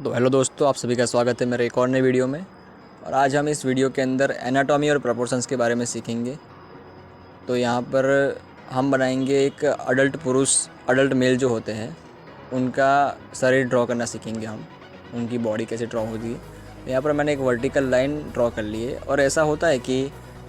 तो हेलो दोस्तों, आप सभी का स्वागत है मेरे एक और नई वीडियो में। और आज हम इस वीडियो के अंदर एनाटॉमी और प्रोपोर्शंस के बारे में सीखेंगे। तो यहाँ पर हम बनाएंगे एक अडल्ट मेल जो होते हैं उनका शरीर ड्रॉ करना सीखेंगे हम, उनकी बॉडी कैसे ड्रॉ होती है। तो यहाँ पर मैंने एक वर्टिकल लाइन ड्रॉ कर ली है। और ऐसा होता है कि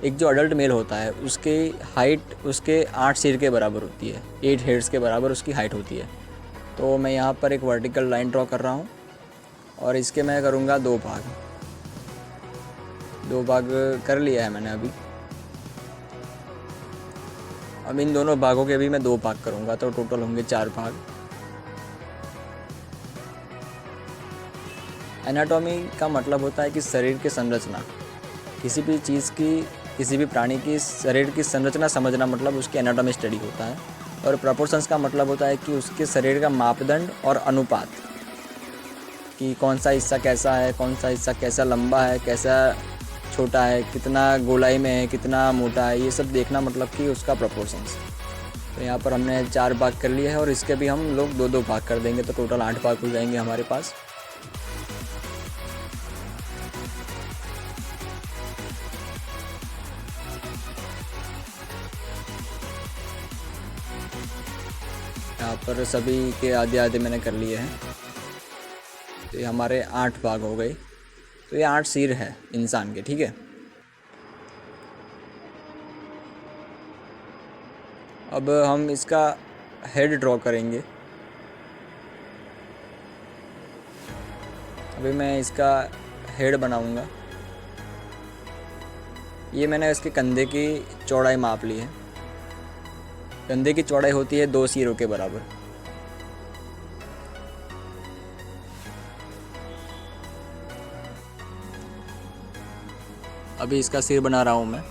एक जो अडल्ट मेल होता है उसकी हाइट उसके 8 सिर के बराबर होती है, 8 हेड्स के बराबर उसकी हाइट होती है। तो मैं यहाँ पर एक वर्टिकल लाइन ड्रॉ कर रहा हूँ और इसके मैं करूँगा 2 भाग। 2 भाग कर लिया है मैंने अभी। अब इन दोनों भागों के भी मैं 2 भाग करूँगा, तो टोटल होंगे 4 भाग। एनाटॉमी का मतलब होता है कि शरीर की संरचना, किसी भी चीज़ की, किसी भी प्राणी की शरीर की संरचना समझना मतलब उसकी एनाटॉमी स्टडी होता है। और प्रोपोर्शंस का मतलब होता है कि उसके शरीर का मापदंड और अनुपात, कि कौन सा हिस्सा कैसा है, कौन सा हिस्सा कैसा लंबा है, कैसा छोटा है, कितना गोलाई में है, कितना मोटा है, ये सब देखना मतलब कि उसका प्रोपोर्शंस। तो यहाँ पर हमने 4 भाग कर लिए हैं और इसके भी हम लोग 2-2 भाग कर देंगे, तो टोटल 8 भाग हो जाएंगे हमारे पास। यहाँ पर सभी के आधे आधे मैंने कर लिए हैं, तो ये हमारे 8 भाग हो गए। तो ये 8 सिर है इंसान के, ठीक है। अब हम इसका हेड ड्रॉ करेंगे। अभी मैं इसका हेड बनाऊंगा। ये मैंने इसके कंधे की चौड़ाई माप ली है। कंधे की चौड़ाई होती है 2 सिरों के बराबर। अभी इसका सिर बना रहा हूँ मैं।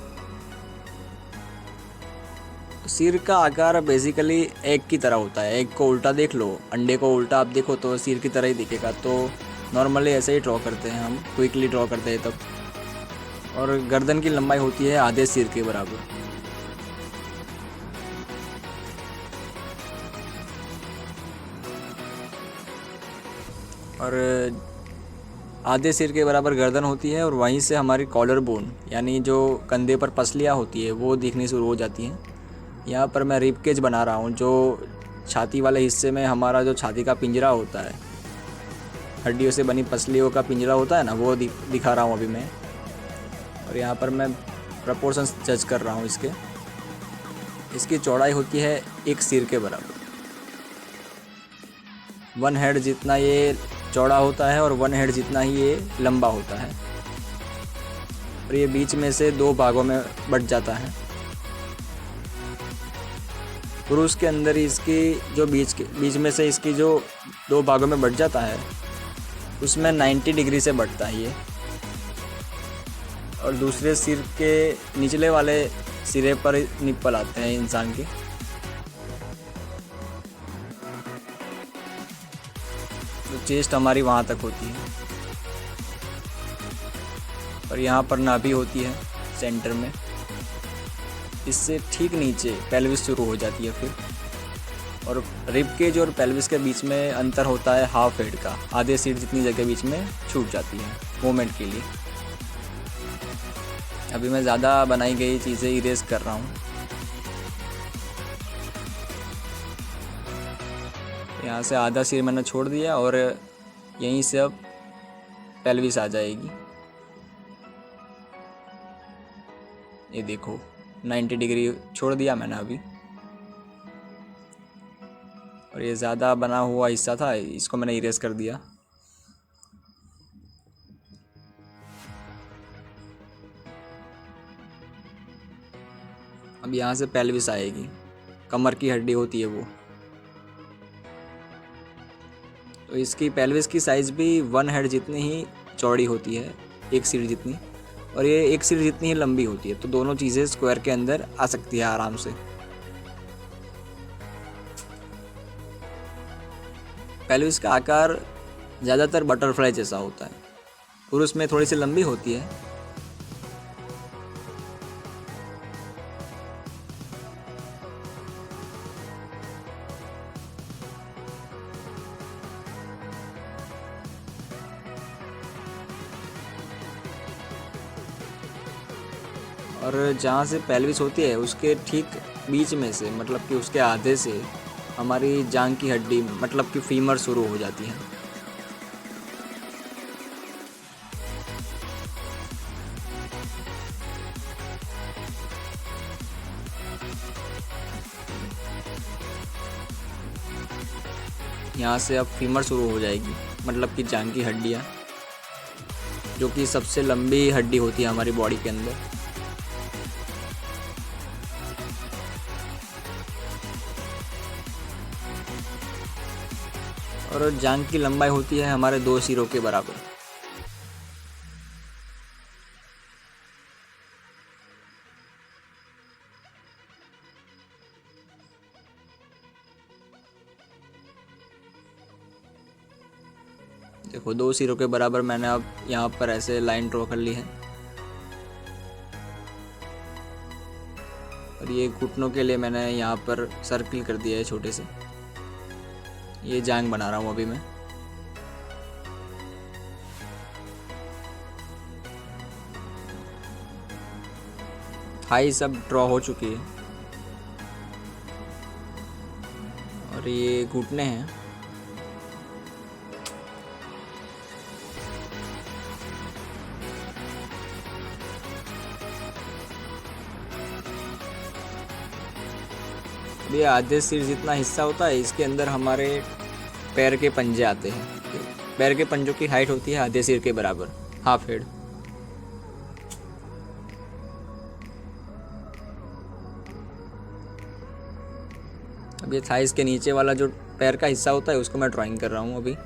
तो सिर का आकार बेसिकली एग की तरह होता है। एग को उल्टा देख लो, अंडे को उल्टा आप देखो तो सिर की तरह ही दिखेगा। तो नॉर्मली ऐसे ही ड्रॉ करते हैं हम, क्विकली ड्रॉ करते हैं तब। और गर्दन की लंबाई होती है आधे सिर के बराबर। और आधे सिर के बराबर गर्दन होती है और वहीं से हमारी कॉलर बोन यानी जो कंधे पर पसलियाँ होती है वो दिखनी शुरू हो जाती हैं। यहाँ पर मैं रिब केज बना रहा हूँ, जो छाती वाले हिस्से में हमारा जो छाती का पिंजरा होता है, हड्डियों से बनी पसलियों का पिंजरा होता है ना, वो दिखा रहा हूँ अभी मैं। और यहाँ पर मैं प्रपोर्शंस जज कर रहा हूँ इसके। इसकी चौड़ाई होती है 1 सिर के बराबर। 1 हेड जितना ये चौड़ा होता है और 1 हेड जितना ही ये लंबा होता है। और ये बीच में से 2 भागों में बट जाता है। पुरुष के अंदर इसकी जो बीच में से इसकी जो 2 भागों में बट जाता है उसमें 90 डिग्री से बढ़ता है ये। और दूसरे सिर के निचले वाले सिरे पर निप्पल आते हैं इंसान के। तो चेस्ट हमारी वहाँ तक होती है। और यहाँ पर नाभि होती है सेंटर में। इससे ठीक नीचे पेल्विस शुरू हो जाती है फिर। और रिब केज और पेल्विस के बीच में अंतर होता है हाफ हेड का, आधे सीट जितनी जगह बीच में छूट जाती है मोमेंट के लिए। अभी मैं ज़्यादा बनाई गई चीज़ें इरेज कर रहा हूँ। यहाँ से आधा सिर मैंने छोड़ दिया और यहीं से अब पेल्विस आ जाएगी। ये देखो 90 डिग्री छोड़ दिया मैंने अभी। और ये ज़्यादा बना हुआ हिस्सा था, इसको मैंने इरेज कर दिया। अब यहाँ से पेल्विस आएगी, कमर की हड्डी होती है वो। तो इसकी पेल्विस की साइज़ भी 1 हेड जितनी ही चौड़ी होती है, 1 सिर जितनी। और ये 1 सिर जितनी ही लंबी होती है। तो दोनों चीज़ें स्क्वायर के अंदर आ सकती है आराम से। पेल्विस का आकार ज़्यादातर बटरफ्लाई जैसा होता है। पुरुष में थोड़ी सी लंबी होती है। और जहाँ से पेल्विस होती है उसके ठीक बीच में से, मतलब कि उसके आधे से हमारी जांघ की हड्डी मतलब कि फीमर शुरू हो जाती है। यहाँ से अब फीमर शुरू हो जाएगी, मतलब कि जांघ की हड्डियाँ, जो कि सबसे लंबी हड्डी होती है हमारी बॉडी के अंदर। और जांघ की लंबाई होती है हमारे 2 सिरों के बराबर। देखो 2 सिरों के बराबर मैंने अब यहाँ पर ऐसे लाइन ड्रॉ कर ली है। और ये घुटनों के लिए मैंने यहाँ पर सर्किल कर दिया है छोटे से। ये जांघ बना रहा हूँ अभी मैं। थाई सब ड्रॉ हो चुकी है। और ये घुटने हैं। ये आधे सिर जितना हिस्सा होता है, इसके अंदर हमारे पैर के पंजे आते हैं। पैर के पंजों की हाइट होती है आधे सिर के बराबर, हाफ हेड। अब ये थाइस के नीचे वाला जो पैर का हिस्सा होता है उसको मैं ड्राइंग कर रहा हूँ अभी।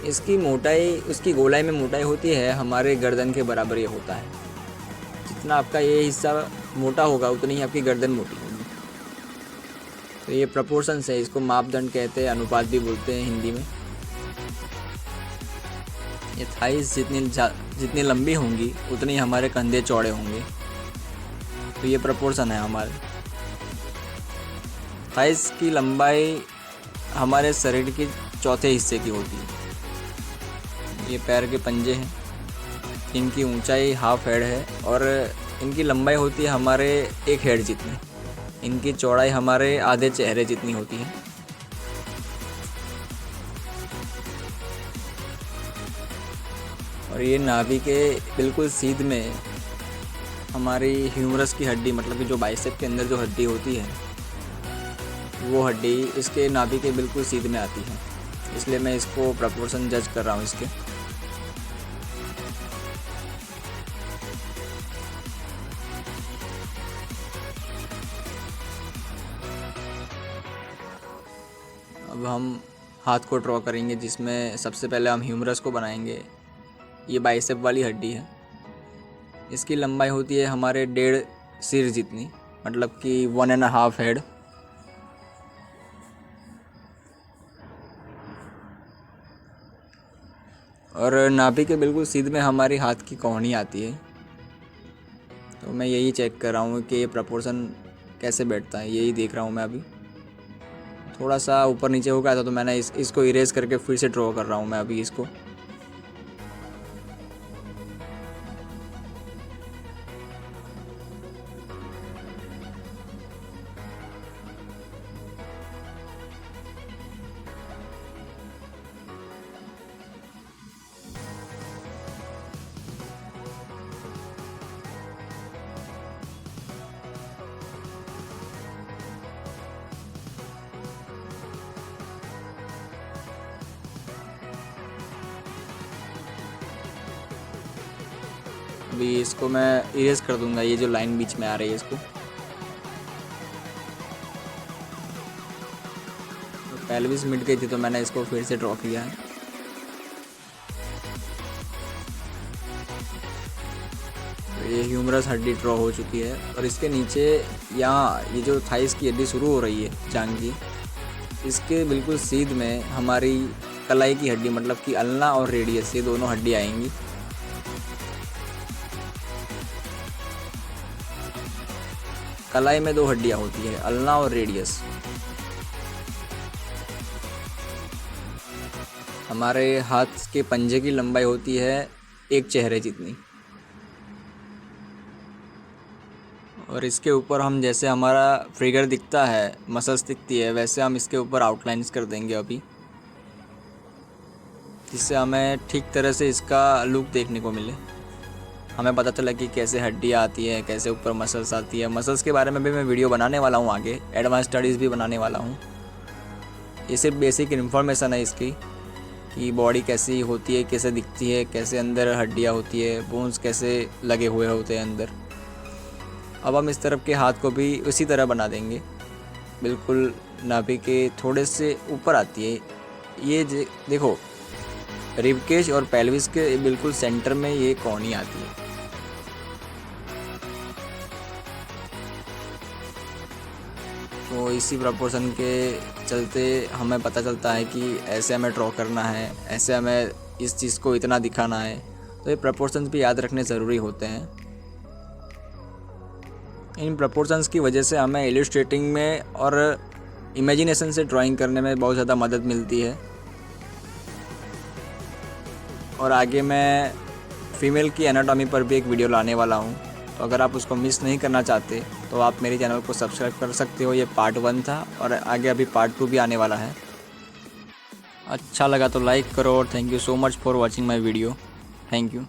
इसकी मोटाई, उसकी गोलाई में मोटाई होती है हमारे गर्दन के बराबर ये होता है। जितना आपका ये हिस्सा मोटा होगा उतनी ही आपकी गर्दन मोटी होगी। तो ये प्रपोर्शंस है, इसको मापदंड कहते हैं, अनुपात भी बोलते हैं हिंदी में। ये थाइस जितनी लंबी होंगी उतनी हमारे कंधे चौड़े होंगे। तो ये प्रपोर्शन है हमारे। थाइस की लंबाई हमारे शरीर के चौथे हिस्से की होती है। ये पैर के पंजे हैं, इनकी ऊंचाई हाफ हेड है और इनकी लंबाई होती है हमारे 1 हेड जितनी। इनकी चौड़ाई हमारे आधे चेहरे जितनी होती है। और ये नाभि के बिल्कुल सीध में हमारी ह्यूमरस की हड्डी, मतलब कि जो बाइसेप के अंदर जो हड्डी होती है, वो हड्डी इसके नाभि के बिल्कुल सीध में आती है। इसलिए मैं इसको प्रपोर्शन जज कर रहा हूँ इसके। अब हम हाथ को ड्रॉ करेंगे, जिसमें सबसे पहले हम ह्यूमरस को बनाएंगे। ये बाइसेप वाली हड्डी है। इसकी लंबाई होती है हमारे 1.5 सिर जितनी, मतलब कि 1.5 हेड। और नाभि के बिल्कुल सीध में हमारी हाथ की कोहनी आती है। तो मैं यही चेक कर रहा हूँ कि ये प्रपोर्शन कैसे बैठता है, यही देख रहा हूँ मैं अभी। थोड़ा सा ऊपर नीचे हो गया था तो मैंने इसको इरेज करके फिर से ड्रॉ कर रहा हूँ मैं अभी इसको। अभी इसको मैं इरेज कर दूंगा, ये जो लाइन बीच में आ रही है इसको। तो पेल्विस मिट गई थी तो मैंने इसको फिर से ड्रॉ किया है। तो ये ह्यूमरस हड्डी ड्रॉ हो चुकी है। और इसके नीचे यहाँ ये जो थाइस की हड्डी शुरू हो रही है जांघ की, इसके बिल्कुल सीध में हमारी कलाई की हड्डी, मतलब कि अल्ना और रेडियस, ये दोनों हड्डी आएंगी। कलाई में 2 हड्डियां होती है, अल्ना और रेडियस। हमारे हाथ के पंजे की लंबाई होती है एक चेहरे जितनी। और इसके ऊपर हम जैसे हमारा फिगर दिखता है, मसल्स दिखती है, वैसे हम इसके ऊपर आउटलाइंस कर देंगे अभी, जिससे हमें ठीक तरह से इसका लुक देखने को मिले। हमें पता चला कि कैसे हड्डियाँ आती है, कैसे ऊपर मसल्स आती है। मसल्स के बारे में भी मैं वीडियो बनाने वाला हूँ, आगे एडवांस स्टडीज़ भी बनाने वाला हूँ। ये सिर्फ बेसिक इन्फॉर्मेशन है इसकी कि बॉडी कैसी होती है, कैसे दिखती है, कैसे अंदर हड्डियाँ होती है, बोन्स कैसे लगे हुए होते हैं अंदर। अब हम इस तरफ के हाथ को भी उसी तरह बना देंगे, बिल्कुल नाभि के थोड़े से ऊपर आती है ये देखो, रिबकेज और पेल्विस के बिल्कुल सेंटर में ये कोहनी आती है। तो इसी प्रपोर्शन के चलते हमें पता चलता है कि ऐसे हमें ड्रॉ करना है, ऐसे हमें इस चीज़ को इतना दिखाना है। तो ये प्रपोर्शंस भी याद रखने ज़रूरी होते हैं। इन प्रपोर्शंस की वजह से हमें इलस्ट्रेटिंग में और इमेजिनेशन से ड्राइंग करने में बहुत ज़्यादा मदद मिलती है। और आगे मैं फ़ीमेल की एनाटॉमी पर भी एक वीडियो लाने वाला हूँ, तो अगर आप उसको मिस नहीं करना चाहते तो आप मेरे चैनल को सब्सक्राइब कर सकते हो। ये पार्ट 1 था और आगे अभी पार्ट 2 भी आने वाला है। अच्छा लगा तो लाइक करो और thank you so much for watching my video. Thank you.